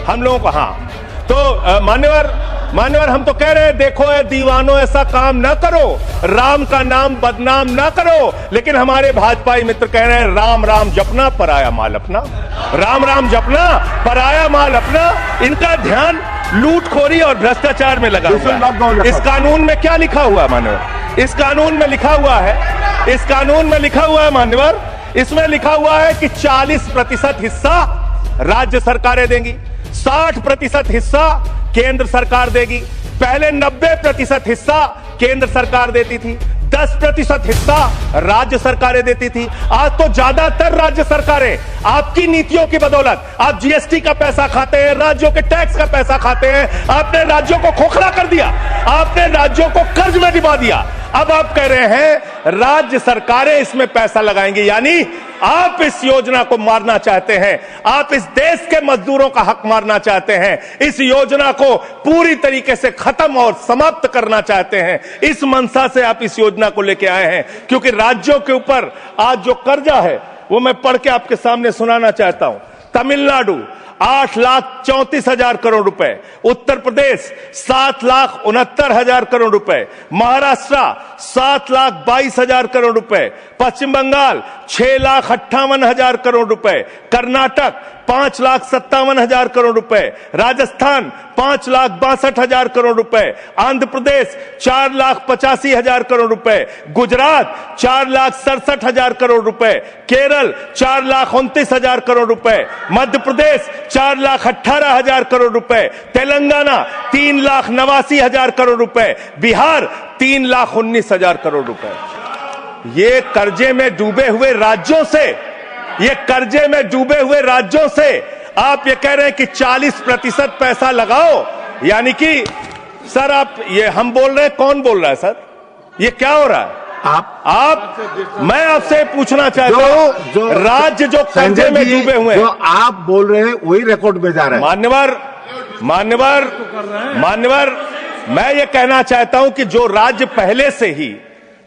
हम लोगों को। हाँ, तो मान्यवर हम तो कह रहे हैं, देखो ए दीवानों, ऐसा काम ना करो, राम का नाम बदनाम ना करो। लेकिन हमारे भाजपाई मित्र कह रहे हैं, राम राम जपना पराया माल अपना, राम राम जपना पराया माल अपना। इनका ध्यान लूटखोरी और भ्रष्टाचार में लगा हुआ है। इस कानून में क्या लिखा हुआ है मान्यवर? इस कानून में लिखा हुआ है, इस कानून में लिखा हुआ है मान्यवर, इसमें लिखा हुआ है कि 40% हिस्सा राज्य सरकारें देंगी, 60% हिस्सा केंद्र सरकार देगी। पहले 90% हिस्सा केंद्र सरकार देती थी, 10% हिस्सा राज्य सरकारें देती थी। आज तो ज्यादातर राज्य सरकारें आपकी नीतियों की बदौलत, आप जीएसटी का पैसा खाते हैं, राज्यों के टैक्स का पैसा खाते हैं, आपने राज्यों को खोखला कर दिया, आपने राज्यों को कर्ज में डुबा दिया। अब आप कह रहे हैं राज्य सरकारें इसमें पैसा लगाएंगी, यानी आप इस योजना को मारना चाहते हैं, आप इस देश के मजदूरों का हक मारना चाहते हैं, इस योजना को पूरी तरीके से खत्म और समाप्त करना चाहते हैं। इस मंशा से आप इस योजना को लेके आए हैं, क्योंकि राज्यों के ऊपर आज जो कर्जा है वो मैं पढ़ के आपके सामने सुनाना चाहता हूं। तमिलनाडु 8,34,000 करोड़ रुपए, उत्तर प्रदेश 7,69,000 करोड़ रुपए, महाराष्ट्र 7,22,000 करोड़ रुपए, पश्चिम बंगाल 6,58,000 करोड़ रुपए, कर्नाटक 5,57,000 करोड़ रुपए, राजस्थान 5,62,000 करोड़ रुपए, आंध्र प्रदेश 4,85,000 करोड़ रुपए, गुजरात 4,67,000 करोड़ रुपए, केरल 4,29,000 करोड़ रुपए, मध्य प्रदेश 4,18,000 करोड़ रुपए, तेलंगाना 3,89,000 करोड़ रुपए, बिहार 3,19,000 करोड़ रुपए। ये कर्जे में डूबे हुए राज्यों से, ये कर्जे में डूबे हुए राज्यों से आप ये कह रहे हैं कि 40% पैसा लगाओ, यानी कि सर आप ये हम बोल रहे हैं, कौन बोल रहा है सर? ये क्या हो रहा है? आप मैं आपसे पूछना चाहता हूं, राज्य जो कर्जे में डूबे हुए हैं, जो आप बोल रहे हैं वही रिकॉर्ड में जा रहा है। मान्यवर मैं ये कहना चाहता हूं कि जो राज्य पहले से ही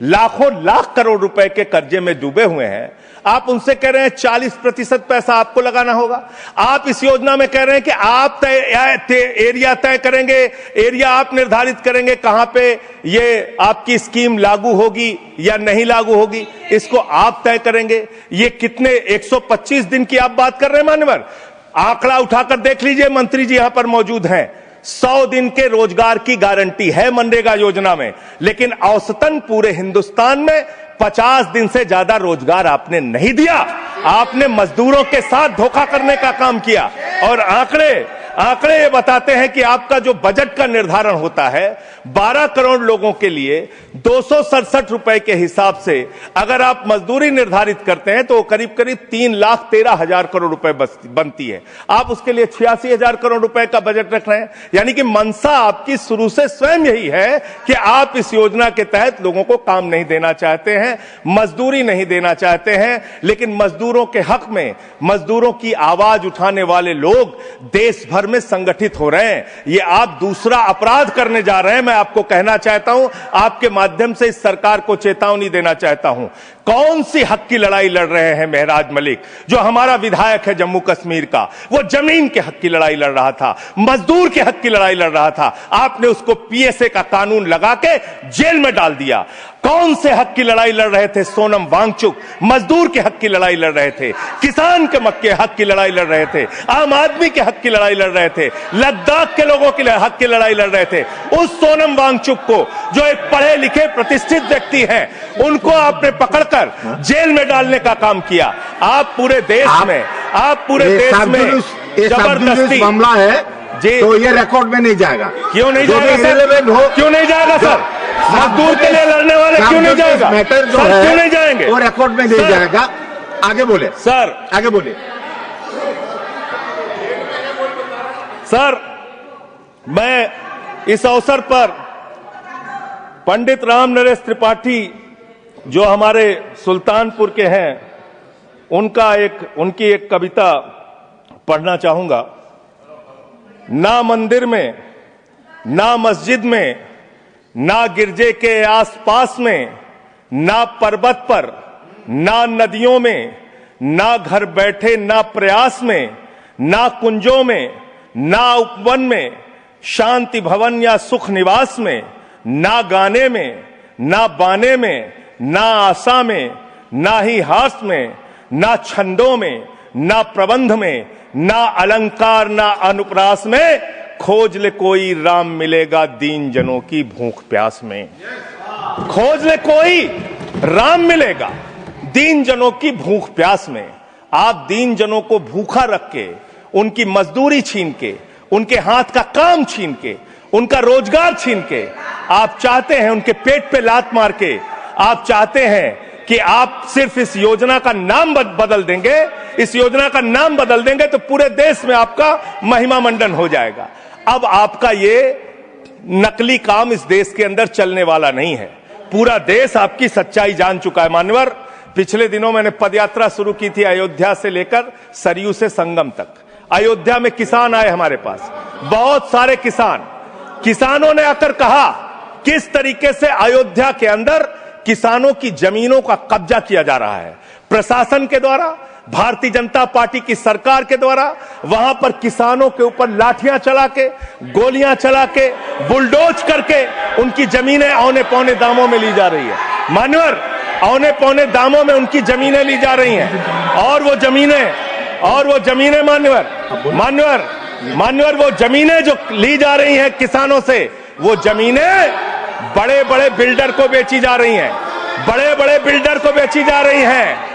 लाखों लाख करोड़ रुपए के कर्जे में डूबे हुए हैं, आप उनसे कह रहे हैं 40% पैसा आपको लगाना होगा। आप इस योजना में कह रहे हैं कि आप एरिया तय करेंगे, एरिया आप निर्धारित करेंगे कहां पे ये आपकी स्कीम लागू होगी या नहीं लागू होगी, इसको आप तय करेंगे। ये कितने 125 दिन की आप बात कर रहे हैं मान्यवर? आंकड़ा उठाकर देख लीजिए, मंत्री जी यहां पर मौजूद हैं। 100 दिन के रोजगार की गारंटी है मनरेगा योजना में, लेकिन औसतन पूरे हिंदुस्तान में 50 दिन से ज्यादा रोजगार आपने नहीं दिया। आपने मजदूरों के साथ धोखा करने का काम किया। और आंकड़े ये बताते हैं कि आपका जो बजट का निर्धारण होता है 12 करोड़ लोगों के लिए 267 रुपए के हिसाब से अगर आप मजदूरी निर्धारित करते हैं तो करीब करीब 3,13,000 करोड़ रुपए बनती है। आप उसके लिए 86,000 करोड़ रुपए का बजट रख रहे हैं, यानी कि मंशा आपकी शुरू से स्वयं यही है कि आप इस योजना के तहत लोगों को काम नहीं देना चाहते हैं, मजदूरी नहीं देना चाहते हैं। लेकिन मजदूरों के हक में, मजदूरों की आवाज उठाने वाले लोग देश भर में संगठित हो रहे हैं। ये आप दूसरा अपराध करने जा रहे हैं। मैं आपको कहना चाहता हूं, आपके माध्यम से इस सरकार को चेतावनी देना चाहता हूं। कौन सी हक की लड़ाई लड़ रहे हैं महराज मलिक, जो हमारा विधायक है जम्मू कश्मीर का? वो जमीन के हक की लड़ाई लड़ रहा था, मजदूर के हक की लड़ाई लड़ रहा था। आपने उसको पीएसए का कानून लगा के जेल में डाल दिया। कौन से हक की लड़ाई लड़ रहे थे सोनम वांगचुक? मजदूर के हक की लड़ाई लड़ रहे थे, किसान के हक की लड़ाई लड़ रहे थे, आम आदमी के हक की लड़ाई लड़ रहे थे, लद्दाख के लोगों के हक की लड़ाई लड़ रहे थे। उस सोनम वांगचुक को, जो एक पढ़े लिखे प्रतिष्ठित व्यक्ति हैं, उनको आपने पकड़कर जेल में डालने का काम किया। आप पूरे देश में जबरदस्ती मामला है जी, तो ये रिकॉर्ड में नहीं जाएगा। क्यों नहीं जाएगा सर? क्यों नहीं जाएगा सर? मजदूर के लिए लड़ने वाले क्यों नहीं जाएगा? मैटर जो है क्यों नहीं जाएंगे? वो रिकॉर्ड में नहीं जाएगा। आगे बोले सर, आगे बोले सर। मैं इस अवसर पर पंडित राम नरेश त्रिपाठी, जो हमारे सुल्तानपुर के हैं, उनकी एक कविता पढ़ना चाहूंगा। ना मंदिर में, ना मस्जिद में, ना गिरजे के आसपास में, ना पर्वत पर, ना नदियों में, ना घर बैठे, ना प्रयास में, ना कुंजों में, ना उपवन में, शांति भवन या सुख निवास में, ना गाने में, ना बाने में, ना आशा में, ना ही हास में, ना छंदों में, ना प्रबंध में, ना अलंकार, ना अनुप्रास में, खोज ले कोई राम मिलेगा दीन जनों की भूख प्यास में। खोज ले कोई राम मिलेगा दीन जनों की भूख प्यास में। आप दीन जनों को भूखा रख के, उनकी मजदूरी छीन के, उनके हाथ का काम छीन के, उनका रोजगार छीन के, आप चाहते हैं उनके पेट पे लात मार के, आप चाहते हैं कि आप सिर्फ इस योजना का नाम बदल देंगे, इस योजना का नाम बदल देंगे तो पूरे देश में आपका महिमा मंडन हो जाएगा। अब आपका ये नकली काम इस देश के अंदर चलने वाला नहीं है। पूरा देश आपकी सच्चाई जान चुका है। मान्यवर, पिछले दिनों मैंने पदयात्रा शुरू की थी अयोध्या से लेकर सरयू से संगम तक। अयोध्या में किसान आए हमारे पास, बहुत सारे किसानों ने आकर कहा किस तरीके से अयोध्या के अंदर किसानों की जमीनों का कब्जा किया जा रहा है प्रशासन के द्वारा, भारतीय जनता पार्टी की सरकार के द्वारा। वहां पर किसानों के ऊपर लाठियां चला के, गोलियां चला के, बुलडोज करके उनकी जमीनें औने पौने दामों में ली जा रही है। मान्यवर, औने पौने दामों में उनकी जमीनें ली जा रही हैं। और वो जमीनें मान्यवर वो जमीनें जो ली जा रही हैं किसानों से, वो जमीनें बड़े बड़े बिल्डर को बेची जा रही हैं, बड़े बड़े बिल्डर को बेची जा रही हैं।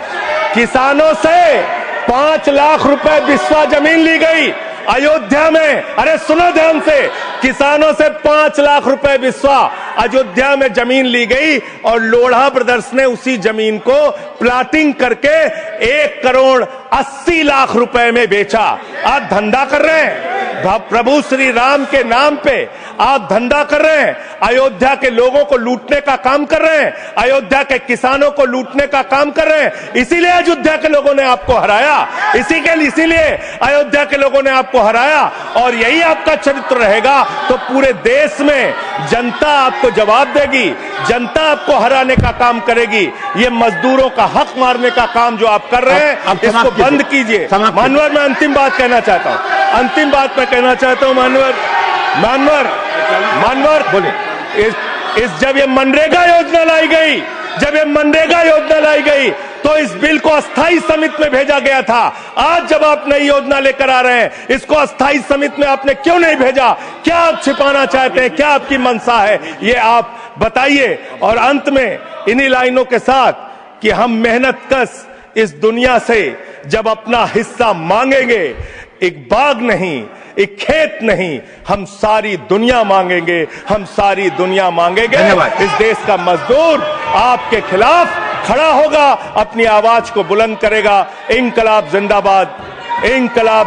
किसानों से 5 लाख रुपए बिस्वा जमीन ली गई अयोध्या में। अरे सुनो ध्यान से, किसानों से 5 लाख रुपए बिस्वा अयोध्या में जमीन ली गई और लोढ़ा ब्रदर्स ने उसी जमीन को प्लाटिंग करके 1 करोड़ 80 लाख रुपए में बेचा। आप धंधा कर रहे हैं, प्रभु श्री राम के नाम पे आप धंधा कर रहे हैं, अयोध्या के लोगों को लूटने का काम कर रहे हैं, अयोध्या के किसानों को लूटने का काम कर रहे हैं। इसीलिए अयोध्या के लोगों ने आपको हराया, इसीलिए अयोध्या के लोगों ने आपको हराया। और यही आपका चरित्र रहेगा तो पूरे देश में जनता आपको जवाब देगी, जनता आपको हराने का काम करेगी। ये मजदूरों का हक मारने का काम जो आप कर रहे हैं, इसको बंद कीजिए। मानवर, मैं अंतिम बात कहना चाहता हूं, मानवर बोले, जब ये मनरेगा योजना लाई गई, तो इस बिल को अस्थायी समिति में भेजा गया था। आज जब आप नई योजना लेकर आ रहे हैं, इसको अस्थायी समिति में आपने क्यों नहीं भेजा? क्या आप छिपाना चाहते हैं? क्या आपकी मंशा है? ये आप बताइए। और अंत में इन्हीं लाइनों के साथ कि हम मेहनत कश इस दुनिया से जब अपना हिस्सा मांगेंगे, एक बाग नहीं, एक खेत नहीं, हम सारी दुनिया मांगेंगे, इस देश का मजदूर आपके खिलाफ खड़ा होगा, अपनी आवाज को बुलंद करेगा। इंकलाब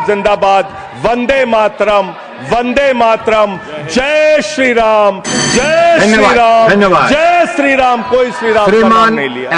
जिंदाबाद, वंदे मातरम, जय श्री राम, जय श्री राम, कोई श्री राम का नाम नहीं लिया।